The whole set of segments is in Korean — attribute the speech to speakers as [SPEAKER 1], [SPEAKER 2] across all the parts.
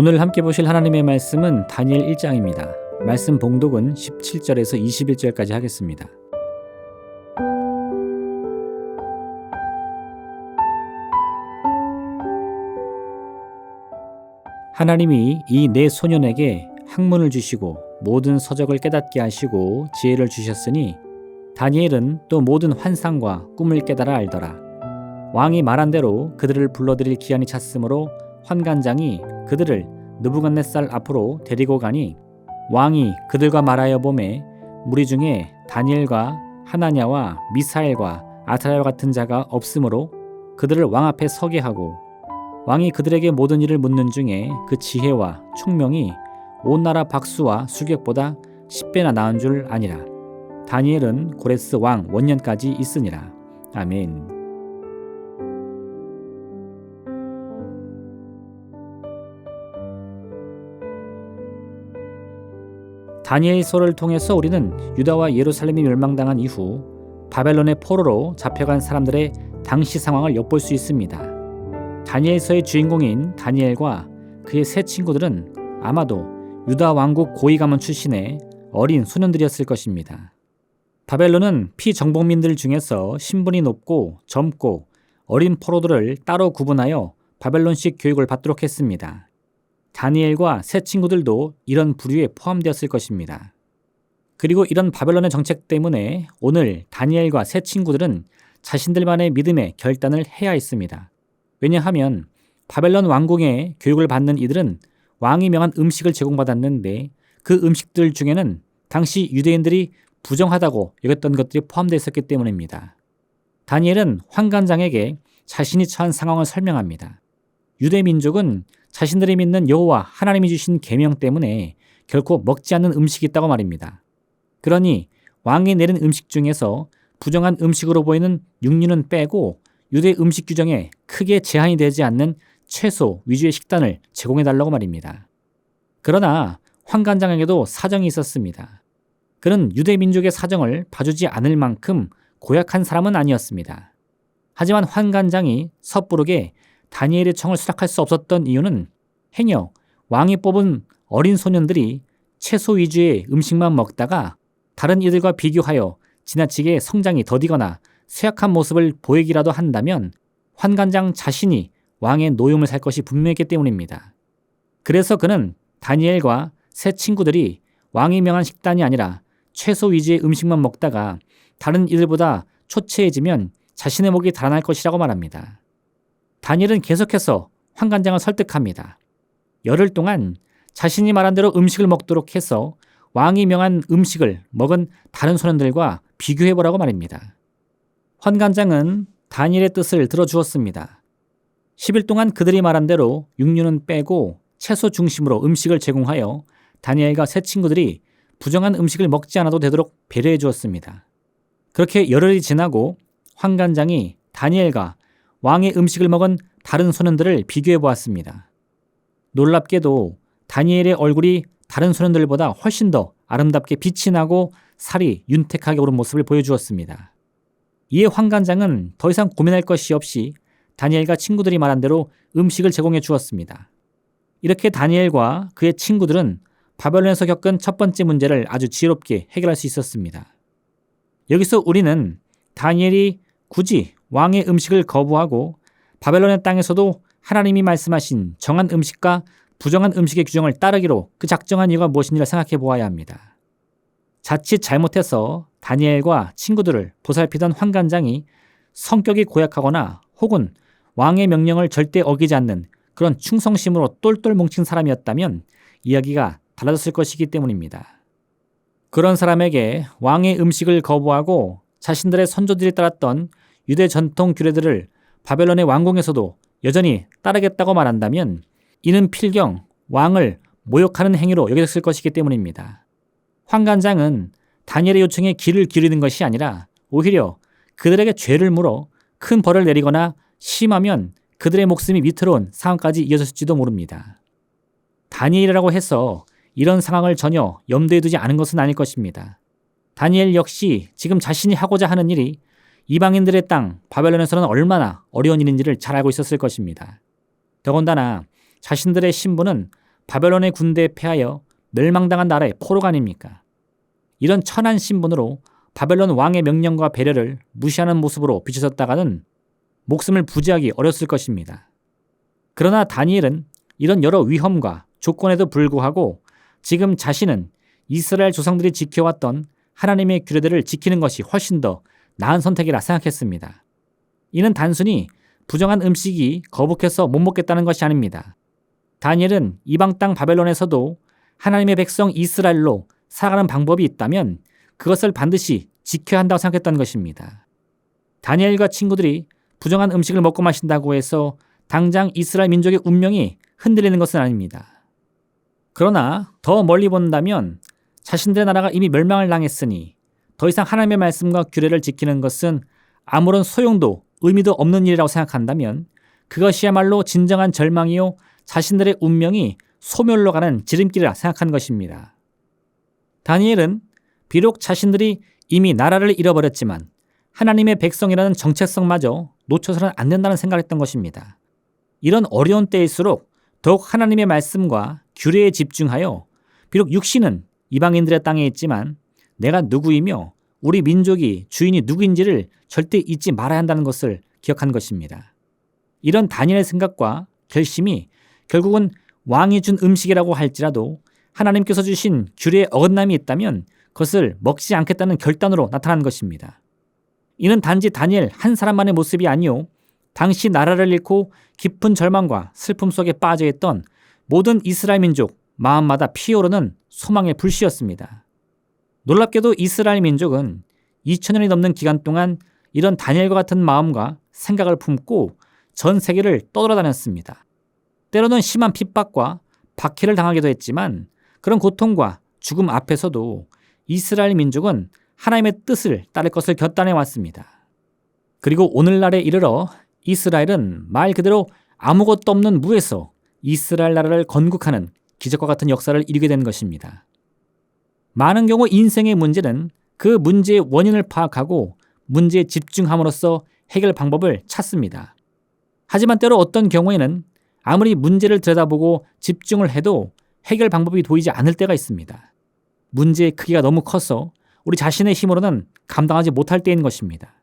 [SPEAKER 1] 오늘 함께 보실 하나님의 말씀은 다니엘 1장입니다. 말씀 봉독은 17절에서 21절까지 하겠습니다. 하나님이 이 네 소년에게 학문을 주시고 모든 서적을 깨닫게 하시고 지혜를 주셨으니 다니엘은 또 모든 환상과 꿈을 깨달아 알더라. 왕이 말한 대로 그들을 불러들일 기한이 찼으므로 환관장이 그들을 느부갓네살 앞으로 데리고 가니 왕이 그들과 말하여 보매 무리 중에 다니엘과 하나냐와 미사엘과 아사랴와 같은 자가 없으므로 그들을 왕 앞에 서게 하고 왕이 그들에게 모든 일을 묻는 중에 그 지혜와 총명이 온 나라 박수와 수격보다 10배나 나은 줄 아니라. 다니엘은 고레스 왕 원년까지 있으니라. 아멘. 다니엘서를 통해서 우리는 유다와 예루살렘이 멸망당한 이후 바벨론의 포로로 잡혀간 사람들의 당시 상황을 엿볼 수 있습니다. 다니엘서의 주인공인 다니엘과 그의 세 친구들은 아마도 유다 왕국 고위 가문 출신의 어린 소년들이었을 것입니다. 바벨론은 피정복민들 중에서 신분이 높고 젊고 어린 포로들을 따로 구분하여 바벨론식 교육을 받도록 했습니다. 다니엘과 세 친구들도 이런 부류에 포함되었을 것입니다. 그리고 이런 바벨론의 정책 때문에 오늘 다니엘과 세 친구들은 자신들만의 믿음의 결단을 해야 했습니다. 왜냐하면 바벨론 왕궁의 교육을 받는 이들은 왕이 명한 음식을 제공받았는데 그 음식들 중에는 당시 유대인들이 부정하다고 여겼던 것들이 포함되어 있었기 때문입니다. 다니엘은 환관장에게 자신이 처한 상황을 설명합니다. 유대 민족은 자신들이 믿는 여호와 하나님이 주신 계명 때문에 결코 먹지 않는 음식이 있다고 말입니다. 그러니 왕이 내린 음식 중에서 부정한 음식으로 보이는 육류는 빼고 유대 음식 규정에 크게 제한이 되지 않는 채소 위주의 식단을 제공해달라고 말입니다. 그러나 환관장에게도 사정이 있었습니다. 그는 유대 민족의 사정을 봐주지 않을 만큼 고약한 사람은 아니었습니다. 하지만 환관장이 섣부르게 다니엘의 청을 수락할 수 없었던 이유는 행여 왕이 뽑은 어린 소년들이 채소 위주의 음식만 먹다가 다른 이들과 비교하여 지나치게 성장이 더디거나 쇠약한 모습을 보이기라도 한다면 환관장 자신이 왕의 노임을 살 것이 분명했기 때문입니다. 그래서 그는 다니엘과 세 친구들이 왕이 명한 식단이 아니라 채소 위주의 음식만 먹다가 다른 이들보다 초췌해지면 자신의 목이 달아날 것이라고 말합니다. 다니엘은 계속해서 환관장을 설득합니다. 열흘 동안 자신이 말한 대로 음식을 먹도록 해서 왕이 명한 음식을 먹은 다른 소년들과 비교해보라고 말입니다. 환관장은 다니엘의 뜻을 들어주었습니다. 10일 동안 그들이 말한 대로 육류는 빼고 채소 중심으로 음식을 제공하여 다니엘과 세 친구들이 부정한 음식을 먹지 않아도 되도록 배려해 주었습니다. 그렇게 열흘이 지나고 환관장이 다니엘과 왕의 음식을 먹은 다른 소년들을 비교해 보았습니다. 놀랍게도 다니엘의 얼굴이 다른 소년들보다 훨씬 더 아름답게 빛이 나고 살이 윤택하게 오른 모습을 보여주었습니다. 이에 환관장은 더 이상 고민할 것이 없이 다니엘과 친구들이 말한 대로 음식을 제공해 주었습니다. 이렇게 다니엘과 그의 친구들은 바벨론에서 겪은 첫 번째 문제를 아주 지혜롭게 해결할 수 있었습니다. 여기서 우리는 다니엘이 굳이 왕의 음식을 거부하고 바벨론의 땅에서도 하나님이 말씀하신 정한 음식과 부정한 음식의 규정을 따르기로 그 작정한 이유가 무엇인지를 생각해 보아야 합니다. 자칫 잘못해서 다니엘과 친구들을 보살피던 환관장이 성격이 고약하거나 혹은 왕의 명령을 절대 어기지 않는 그런 충성심으로 똘똘 뭉친 사람이었다면 이야기가 달라졌을 것이기 때문입니다. 그런 사람에게 왕의 음식을 거부하고 자신들의 선조들이 따랐던 유대 전통 규례들을 바벨론의 왕궁에서도 여전히 따르겠다고 말한다면 이는 필경 왕을 모욕하는 행위로 여겨졌을 것이기 때문입니다. 환관장은 다니엘의 요청에 귀를 기울이는 것이 아니라 오히려 그들에게 죄를 물어 큰 벌을 내리거나 심하면 그들의 목숨이 위태로운 상황까지 이어졌을지도 모릅니다. 다니엘이라고 해서 이런 상황을 전혀 염두에 두지 않은 것은 아닐 것입니다. 다니엘 역시 지금 자신이 하고자 하는 일이 이방인들의 땅 바벨론에서는 얼마나 어려운 일인지를 잘 알고 있었을 것입니다. 더군다나 자신들의 신분은 바벨론의 군대에 패하여 멸망당한 나라의 포로가 아닙니까? 이런 천한 신분으로 바벨론 왕의 명령과 배려를 무시하는 모습으로 비춰졌다가는 목숨을 부지하기 어렸을 것입니다. 그러나 다니엘은 이런 여러 위험과 조건에도 불구하고 지금 자신은 이스라엘 조상들이 지켜왔던 하나님의 규례들을 지키는 것이 훨씬 더 나은 선택이라 생각했습니다. 이는 단순히 부정한 음식이 거북해서 못 먹겠다는 것이 아닙니다. 다니엘은 이방 땅 바벨론에서도 하나님의 백성 이스라엘로 살아가는 방법이 있다면 그것을 반드시 지켜야 한다고 생각했던 것입니다. 다니엘과 친구들이 부정한 음식을 먹고 마신다고 해서 당장 이스라엘 민족의 운명이 흔들리는 것은 아닙니다. 그러나 더 멀리 본다면 자신들의 나라가 이미 멸망을 당했으니 더 이상 하나님의 말씀과 규례를 지키는 것은 아무런 소용도 의미도 없는 일이라고 생각한다면 그것이야말로 진정한 절망이요 자신들의 운명이 소멸로 가는 지름길이라 생각한 것입니다. 다니엘은 비록 자신들이 이미 나라를 잃어버렸지만 하나님의 백성이라는 정체성마저 놓쳐서는 안 된다는 생각을 했던 것입니다. 이런 어려운 때일수록 더욱 하나님의 말씀과 규례에 집중하여 비록 육신은 이방인들의 땅에 있지만 내가 누구이며 우리 민족이 주인이 누구인지를 절대 잊지 말아야 한다는 것을 기억한 것입니다. 이런 다니엘의 생각과 결심이 결국은 왕이 준 음식이라고 할지라도 하나님께서 주신 규례에 어긋남이 있다면 그것을 먹지 않겠다는 결단으로 나타난 것입니다. 이는 단지 다니엘 한 사람만의 모습이 아니요 당시 나라를 잃고 깊은 절망과 슬픔 속에 빠져있던 모든 이스라엘 민족 마음마다 피어오르는 소망의 불씨였습니다. 놀랍게도 이스라엘 민족은 2000년이 넘는 기간 동안 이런 다니엘과 같은 마음과 생각을 품고 전 세계를 떠돌아다녔습니다. 때로는 심한 핍박과 박해를 당하기도 했지만 그런 고통과 죽음 앞에서도 이스라엘 민족은 하나님의 뜻을 따를 것을 결단해 왔습니다. 그리고 오늘날에 이르러 이스라엘은 말 그대로 아무것도 없는 무에서 이스라엘 나라를 건국하는 기적과 같은 역사를 이루게 된 것입니다. 많은 경우 인생의 문제는 그 문제의 원인을 파악하고 문제에 집중함으로써 해결 방법을 찾습니다. 하지만 때로 어떤 경우에는 아무리 문제를 들여다보고 집중을 해도 해결 방법이 보이지 않을 때가 있습니다. 문제의 크기가 너무 커서 우리 자신의 힘으로는 감당하지 못할 때인 것입니다.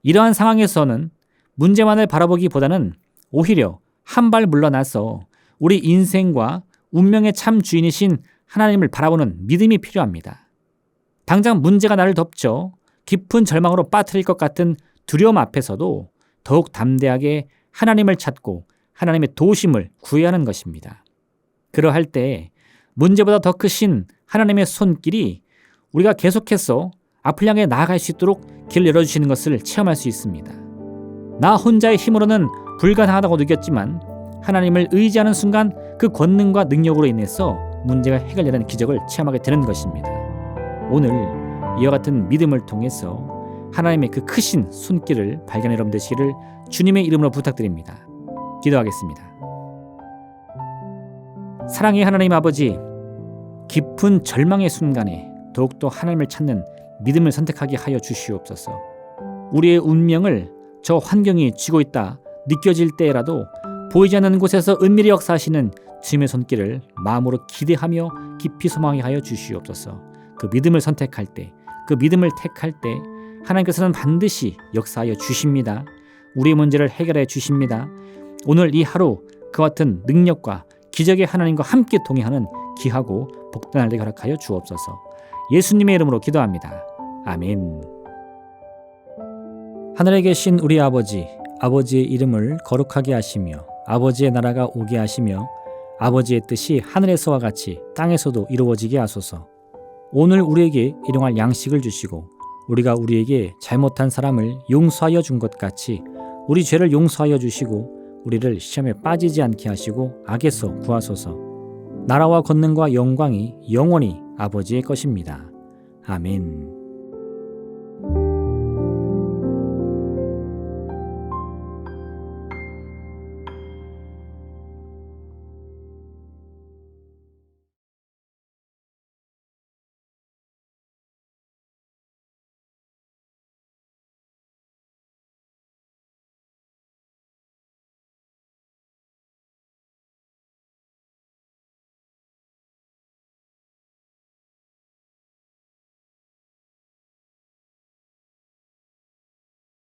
[SPEAKER 1] 이러한 상황에서는 문제만을 바라보기보다는 오히려 한 발 물러나서 우리 인생과 운명의 참 주인이신 하나님을 바라보는 믿음이 필요합니다. 당장 문제가 나를 덮쳐 깊은 절망으로 빠뜨릴 것 같은 두려움 앞에서도 더욱 담대하게 하나님을 찾고 하나님의 도우심을 구해야 하는 것입니다. 그러할 때 문제보다 더 크신 하나님의 손길이 우리가 계속해서 앞을 향해 나아갈 수 있도록 길을 열어주시는 것을 체험할 수 있습니다. 나 혼자의 힘으로는 불가능하다고 느꼈지만 하나님을 의지하는 순간 그 권능과 능력으로 인해서 문제가 해결되는 기적을 체험하게 되는 것입니다. 오늘 이와 같은 믿음을 통해서 하나님의 그 크신 손길을 발견해 여러분 되시기를 주님의 이름으로 부탁드립니다. 기도하겠습니다. 사랑의 하나님 아버지, 깊은 절망의 순간에 더욱더 하나님을 찾는 믿음을 선택하게 하여 주시옵소서. 우리의 운명을 저 환경이 쥐고 있다 느껴질 때라도 보이지 않는 곳에서 은밀히 역사하시는 주님의 손길을 마음으로 기대하며 깊이 소망하게 하여 주시옵소서. 그 믿음을 선택할 때, 그 믿음을 택할 때 하나님께서는 반드시 역사하여 주십니다. 우리의 문제를 해결해 주십니다. 오늘 이 하루 그와 같은 능력과 기적의 하나님과 함께 동행하는 귀하고 복된 날을 허락하여 주옵소서. 예수님의 이름으로 기도합니다. 아멘. 하늘에 계신 우리 아버지, 아버지의 이름을 거룩하게 하시며 아버지의 나라가 오게 하시며 아버지의 뜻이 하늘에서와 같이 땅에서도 이루어지게 하소서. 오늘 우리에게 일용할 양식을 주시고 우리가 우리에게 잘못한 사람을 용서하여 준 것 같이 우리 죄를 용서하여 주시고 우리를 시험에 빠지지 않게 하시고 악에서 구하소서. 나라와 권능과 영광이 영원히 아버지의 것입니다. 아멘.